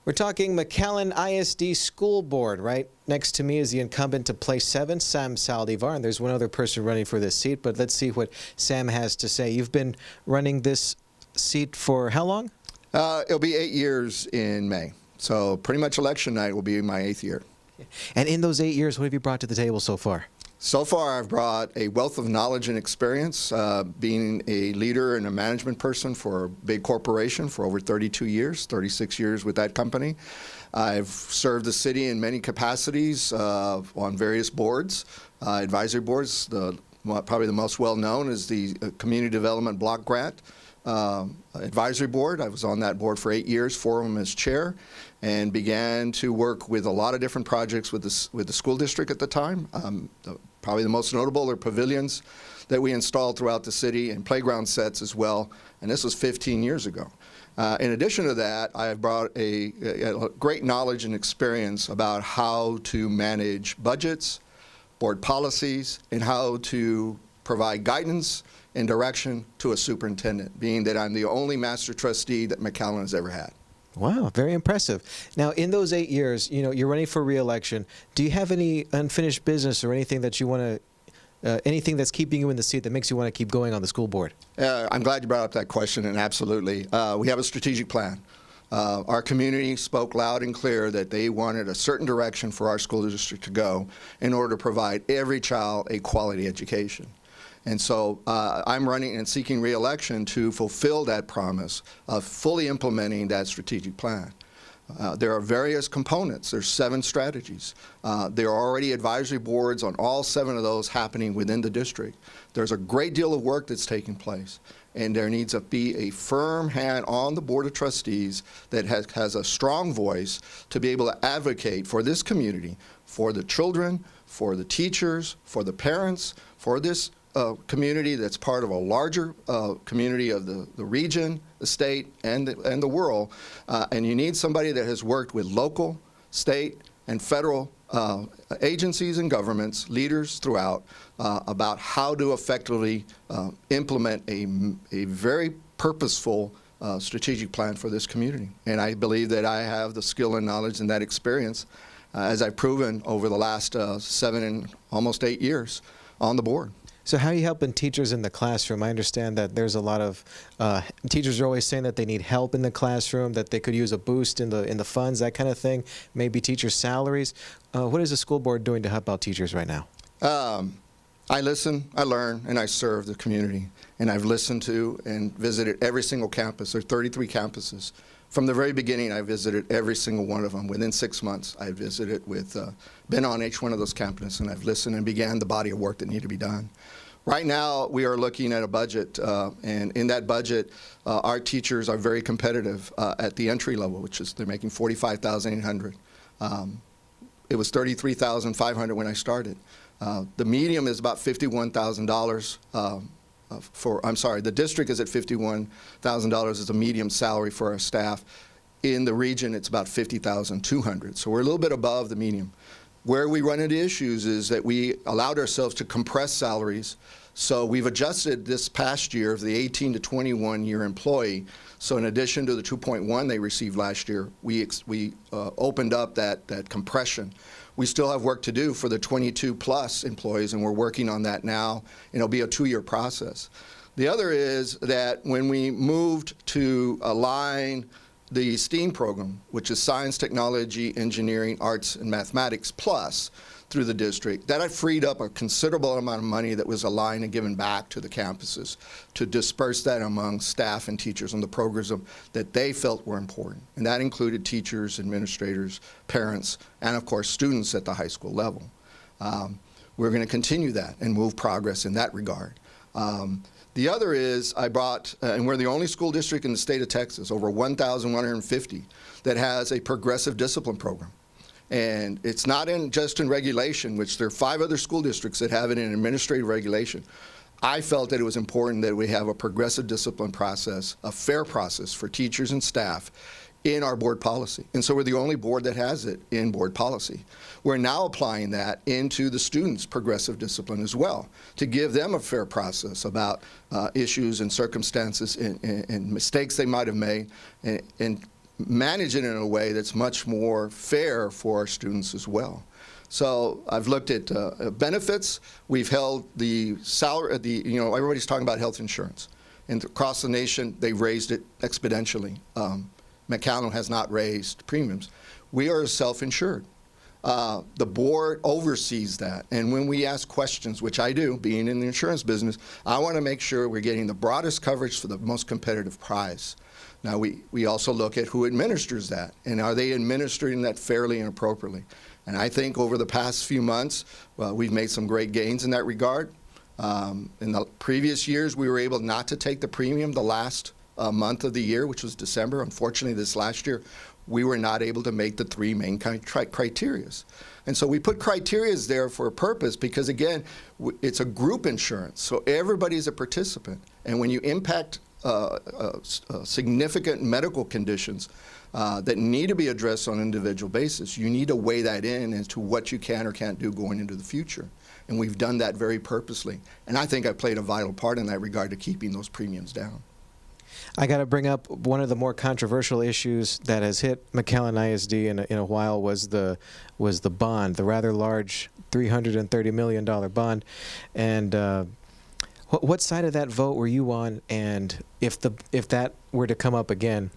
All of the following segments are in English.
We're talking McAllen ISD School Board. Right next to me is the incumbent to place 7, Sam Saldivar, and there's one other person running for this seat, but let's see what Sam has to say. You've been running this seat for how long? It'll be 8 years in May, so pretty much election night will be my 8th year. And in those 8 years, what have you brought to the table so far? So far, I've brought a wealth of knowledge and experience, being a leader and a management person for a big corporation for over 32 years, 36 years with that company. I've served the city in many capacities on various boards, advisory boards. Probably the most well-known is the Community Development Block Grant Advisory Board. I was on that board for 8 years, 4 of them as chair, and began to work with a lot of different projects with the school district at the time. Probably the most notable are pavilions that we installed throughout the city and playground sets as well, and this was 15 years ago. In addition to that, I have brought a great knowledge and experience about how to manage budgets, board policies, and how to provide guidance and direction to a superintendent, being that I'm the only master trustee that McAllen has ever had. Wow, very impressive. Now, in those 8 years, you're running for re-election. Do you have any unfinished business or anything that you want to, anything that's keeping you in the seat that makes you want to keep going on the school board? I'm glad you brought up that question, and absolutely. We have a strategic plan. Our community spoke loud and clear that they wanted a certain direction for our school district to go in order to provide every child a quality education. And so I'm running and seeking re-election to fulfill that promise of fully implementing that strategic plan. There are various components. There's 7 strategies. There are already advisory boards on all 7 of those happening within the district. There's a great deal of work that's taking place, and there needs to be a firm hand on the Board of Trustees that has a strong voice to be able to advocate for this community, for the children, for the teachers, for the parents, for this community that's part of a larger community of the region, the state, and the world. And you need somebody that has worked with local, state, and federal agencies and governments, leaders throughout, about how to effectively implement a very purposeful strategic plan for this community. And I believe that I have the skill and knowledge and that experience, as I've proven over the last 7 and almost 8 years on the board. So how are you helping teachers in the classroom? I understand that there's a lot of teachers are always saying that they need help in the classroom, that they could use a boost in the funds, that kind of thing. Maybe teachers' salaries. What is the school board doing to help out teachers right now? I listen, I learn, and I serve the community. And I've listened to and visited every single campus. There are 33 campuses. From the very beginning, I visited every single one of them. Within 6 months, I visited been on each one of those campuses, and I've listened and began the body of work that needed to be done. Right now, we are looking at a budget, and in that budget, our teachers are very competitive at the entry level, which is they're making $45,800. It was $33,500 when I started. The medium is about $51,000. The district is at $51,000 as a medium salary for our staff. In the region, it's about $50,200. So we're a little bit above the medium. Where we run into issues is that we allowed ourselves to compress salaries. So we've adjusted this past year of the 18 to 21 year employee. So in addition to the 2.1 they received last year, we opened up that compression. We still have work to do for the 22 plus employees, and we're working on that now, and it'll be a 2-year process. The other is that when we moved to align the STEAM program, which is Science, Technology, Engineering, Arts, and Mathematics Plus, through the district, that had freed up a considerable amount of money that was aligned and given back to the campuses to disperse that among staff and teachers on the programs that they felt were important. And that included teachers, administrators, parents, and of course students at the high school level. We're going to continue that and move progress in that regard. The other is I brought, and we're the only school district in the state of Texas, over 1,150, that has a progressive discipline program. And it's not just in regulation, which there are 5 other school districts that have it in administrative regulation. I felt that it was important that we have a progressive discipline process, a fair process for teachers and staff in our board policy. And so we're the only board that has it in board policy. We're now applying that into the students' progressive discipline as well, to give them a fair process about issues and circumstances and mistakes they might have made, and manage it in a way that's much more fair for our students as well. So I've looked at benefits. We've held the salary, everybody's talking about health insurance. And across the nation, they've raised it exponentially. McAllen has not raised premiums. We are self-insured. The board oversees that. And when we ask questions, which I do, being in the insurance business, I want to make sure we're getting the broadest coverage for the most competitive price. Now, we also look at who administers that, and are they administering that fairly and appropriately. And I think over the past few months, we've made some great gains in that regard. In the previous years, we were able not to take the premium the last month of the year, which was December. Unfortunately, this last year, we were not able to make the three main criteria. And so we put criteria there for a purpose because, again, it's a group insurance, so everybody's a participant. And when you impact significant medical conditions that need to be addressed on an individual basis, you need to weigh that in as to what you can or can't do going into the future. And we've done that very purposely. And I think I played a vital part in that regard to keeping those premiums down. I got to bring up one of the more controversial issues that has hit McAllen ISD in a while was the bond, the rather large $330 million bond. And what side of that vote were you on? And if that were to come up again,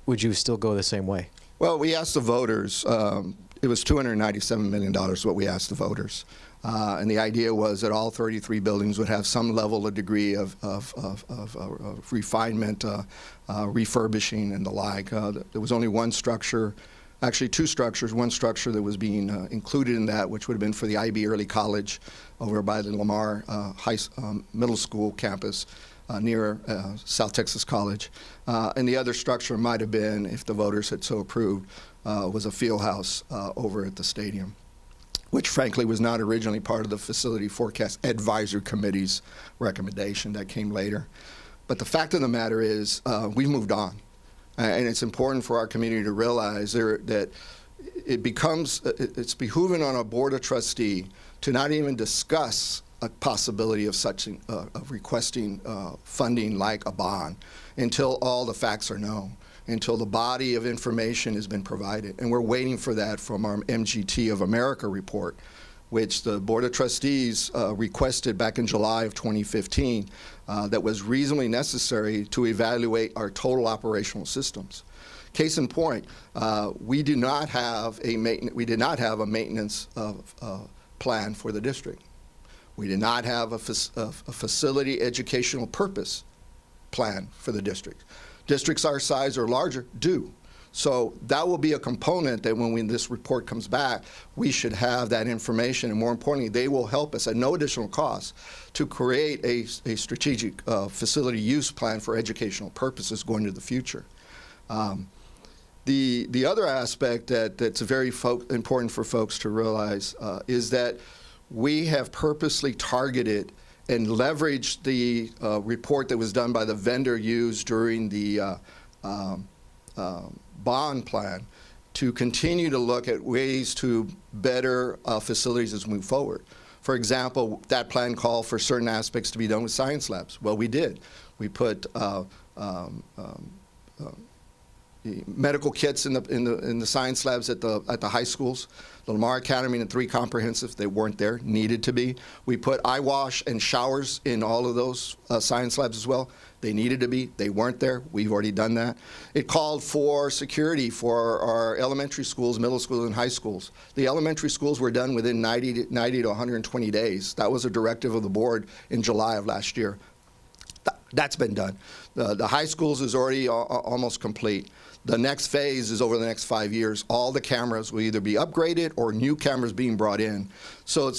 would you still go the same way? Well, we asked the voters. It was $297 million what we asked the voters. And the idea was that all 33 buildings would have some level of degree of refinement, refurbishing, and the like. There was only one structure, actually two structures, one structure that was being included in that, which would have been for the IB Early College over by the Lamar Middle School campus near South Texas College. And the other structure might have been, if the voters had so approved, was a field house over at the stadium, which frankly was not originally part of the Facility Forecast Advisory Committee's recommendation. That came later. But the fact of the matter is we've moved on. And it's important for our community to realize that it's behooving on a board of trustee to not even discuss a possibility of of requesting funding like a bond until all the facts are known, until the body of information has been provided. And we're waiting for that from our MGT of America report, which the Board of Trustees requested back in July of 2015 that was reasonably necessary to evaluate our total operational systems. Case in point, we did not have a maintenance plan for the district. We did not have a facility educational purpose plan for the district. Districts our size or larger do. So that will be a component that when this report comes back, we should have that information. And more importantly, they will help us at no additional cost to create a strategic facility use plan for educational purposes going into the future. The other aspect that's very important for folks to realize is that we have purposely targeted and leveraged the report that was done by the vendor used during the bond plan to continue to look at ways to better facilities as we move forward. For example, that plan called for certain aspects to be done with science labs. Well, we did. We put medical kits in the science labs at the high schools. The Lamar Academy and the 3 comprehensive, they weren't there, needed to be. We put eye wash and showers in all of those science labs as well. They needed to be. They weren't there. We've already done that. It called for security for our elementary schools, middle schools, and high schools. The elementary schools were done within 90 to 120 days. That was a directive of the board in July of last year. That's been done. The high schools is already almost complete. The next phase is over the next 5 years. All the cameras will either be upgraded or new cameras being brought in. So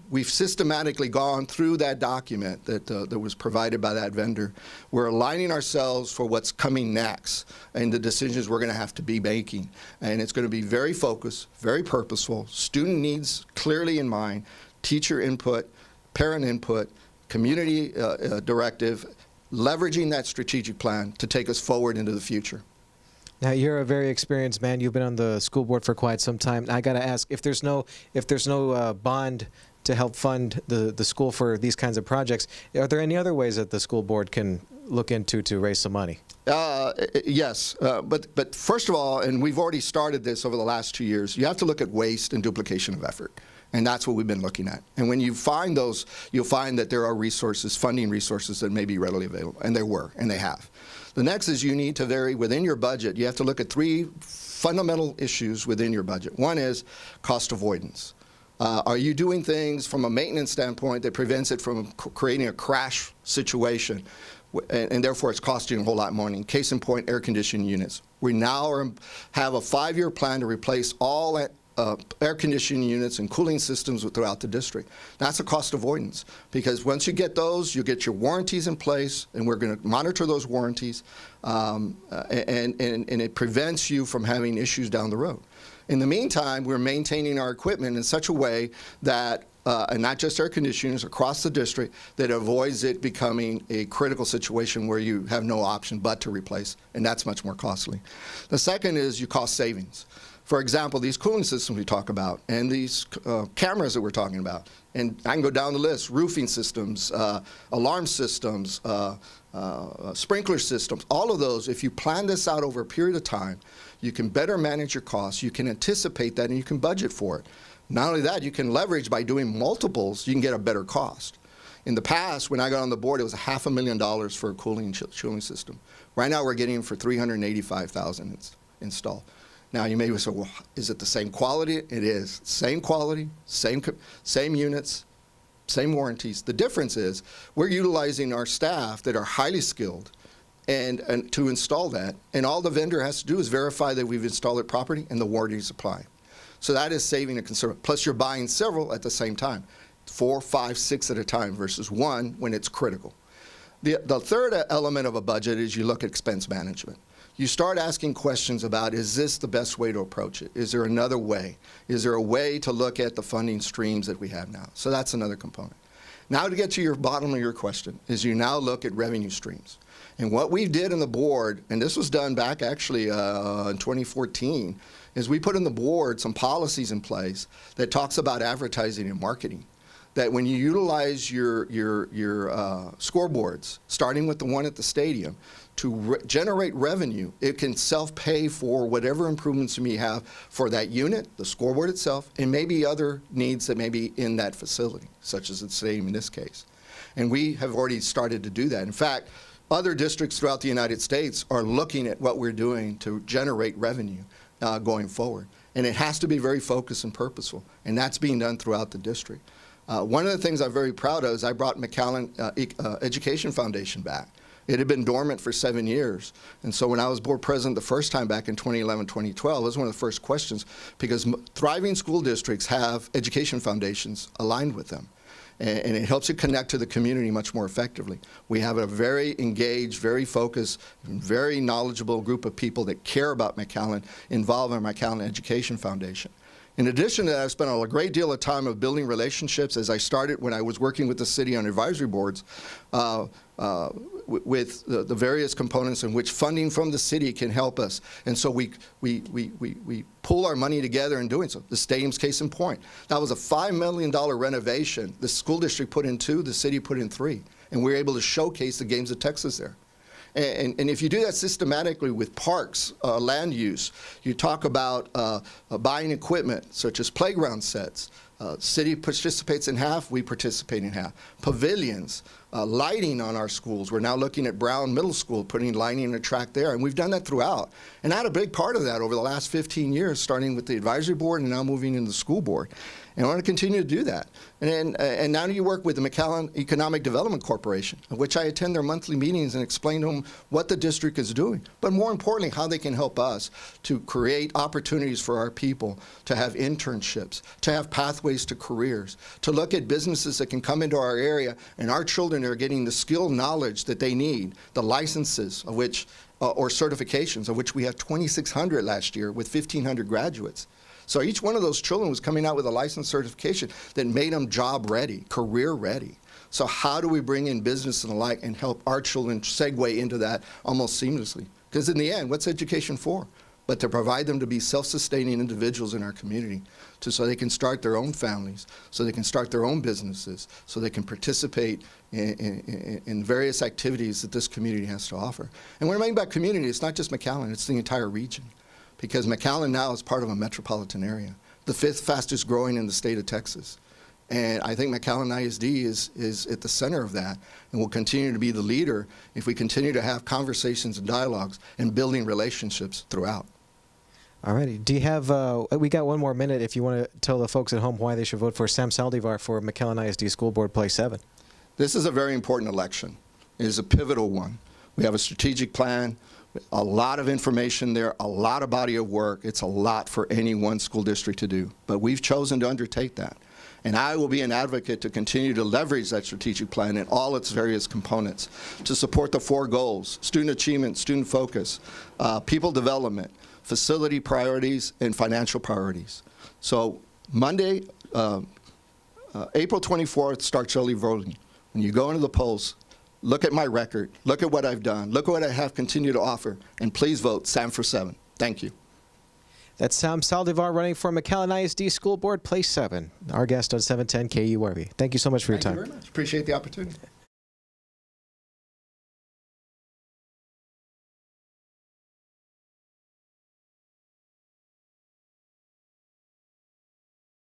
we've systematically gone through that document that was provided by that vendor. We're aligning ourselves for what's coming next and the decisions we're going to have to be making. And it's going to be very focused, very purposeful, student needs clearly in mind, teacher input, parent input, community directive, leveraging that strategic plan to take us forward into the future. Now, you're a very experienced man. You've been on the school board for quite some time. I got to ask, if there's no bond to help fund the school for these kinds of projects, are there any other ways that the school board can look into to raise some money? Yes, but first of all, and we've already started this over the last 2 years, you have to look at waste and duplication of effort. And that's what we've been looking at. And when you find those, you'll find that there are resources, funding resources that may be readily available. And there were, and they have. The next is you need to vary within your budget. You have to look at 3 fundamental issues within your budget. One is cost avoidance. Are you doing things from a maintenance standpoint that prevents it from creating a crash situation? And therefore, it's costing a whole lot more money. Case in point, air conditioning units. We now have a 5-year plan to replace all air conditioning units and cooling systems throughout the district. That's a cost avoidance, because once you get those, you get your warranties in place, and we're going to monitor those warranties, and it prevents you from having issues down the road. In the meantime, we're maintaining our equipment in such a way that and not just air conditioners, across the district, that avoids it becoming a critical situation where you have no option but to replace, and that's much more costly. The second is your cost savings. For example, these cooling systems we talk about, and these cameras that we're talking about, and I can go down the list, roofing systems, alarm systems, sprinkler systems, all of those, if you plan this out over a period of time, you can better manage your costs, you can anticipate that, and you can budget for it. Not only that, you can leverage by doing multiples, you can get a better cost. In the past, when I got on the board, it was $500,000 for a cooling system. Right now, we're getting them for $385,000 installed. Now, you may say, well, is it the same quality? It is. Same quality, same units, same warranties. The difference is we're utilizing our staff that are highly skilled and to install that, and all the vendor has to do is verify that we've installed it properly and the warranties apply. So that is saving a considerable. Plus, you're buying several at the same time, 4, 5, 6 at a time versus 1 when it's critical. The third element of a budget is you look at expense management. You start asking questions about, is this the best way to approach it? Is there another way? Is there a way to look at the funding streams that we have now? So that's another component. Now, to get to your bottom of your question, is you now look at revenue streams. And what we did in the board, and this was done back actually in 2014, is we put in the board some policies in place that talks about advertising and marketing. That when you utilize your scoreboards, starting with the one at the stadium, to generate revenue, it can self-pay for whatever improvements you may have for that unit, the scoreboard itself, and maybe other needs that may be in that facility, such as the stadium in this case. And we have already started to do that. In fact, other districts throughout the United States are looking at what we're doing to generate revenue going forward. And it has to be very focused and purposeful, and that's being done throughout the district. One of the things I'm very proud of is I brought McAllen Education Foundation back. It had been dormant for 7 years. And so when I was board president the first time back in 2011, 2012, it was one of the first questions, because thriving school districts have education foundations aligned with them. And it helps you connect to the community much more effectively. We have a very engaged, very focused, very knowledgeable group of people that care about McAllen involved in McAllen Education Foundation. In addition to that, I've spent a great deal of time of building relationships as I started when I was working with the city on advisory boards with the various components in which funding from the city can help us. And so we pull our money together in doing so. The stadium's case in point. That was a $5 million renovation. The school district put in 2, the city put in 3. And we were able to showcase the games of Texas there. And if you do that systematically with parks, land use, you talk about buying equipment such as playground sets. City participates in half, we participate in half. Pavilions, lighting on our schools. We're now looking at Brown Middle School, putting lighting in a track there, and we've done that throughout. And I had a big part of that over the last 15 years, starting with the advisory board and now moving into the school board. And I want to continue to do that. And now you work with the McAllen Economic Development Corporation, of which I attend their monthly meetings and explain to them what the district is doing, but more importantly, how they can help us to create opportunities for our people to have internships, to have pathways to careers, to look at businesses that can come into our area, and our children are getting the skill knowledge that they need, the licenses of which, or certifications, of which we have 2,600 last year with 1,500 graduates. So each one of those children was coming out with a license certification that made them job ready, career ready. So how do we bring in business and the like and help our children segue into that almost seamlessly? Because in the end, what's education for? but to provide them to be self-sustaining individuals in our community so they can start their own families, so they can start their own businesses, so they can participate in various activities that this community has to offer. And when we're talking about community, it's not just McAllen, it's the entire region, because McAllen now is part of a metropolitan area, the 5th fastest growing in the state of Texas. And I think McAllen ISD is at the center of that and will continue to be the leader if we continue to have conversations and dialogues and building relationships throughout. All righty. Do you have, we got one more minute if you want to tell the folks at home why they should vote for Sam Saldivar for McAllen ISD School Board Place 7. This is a very important election. It is a pivotal one. We have a strategic plan, a lot of information there, a lot of body of work. It's a lot for any one school district to do, but we've chosen to undertake that. And I will be an advocate to continue to leverage that strategic plan in all its various components to support the 4 goals: student achievement, student focus, people development, facility priorities, and financial priorities. So Monday, April 24th, starts early voting. When you go into the polls, look at my record, look at what I've done, look at what I have continued to offer, and please vote Sam for 7. Thank you. That's Sam Saldivar running for McAllen ISD School Board Place 7. Our guest on 710 KURV. Thank you so much for your time. Thank you very much. Appreciate the opportunity.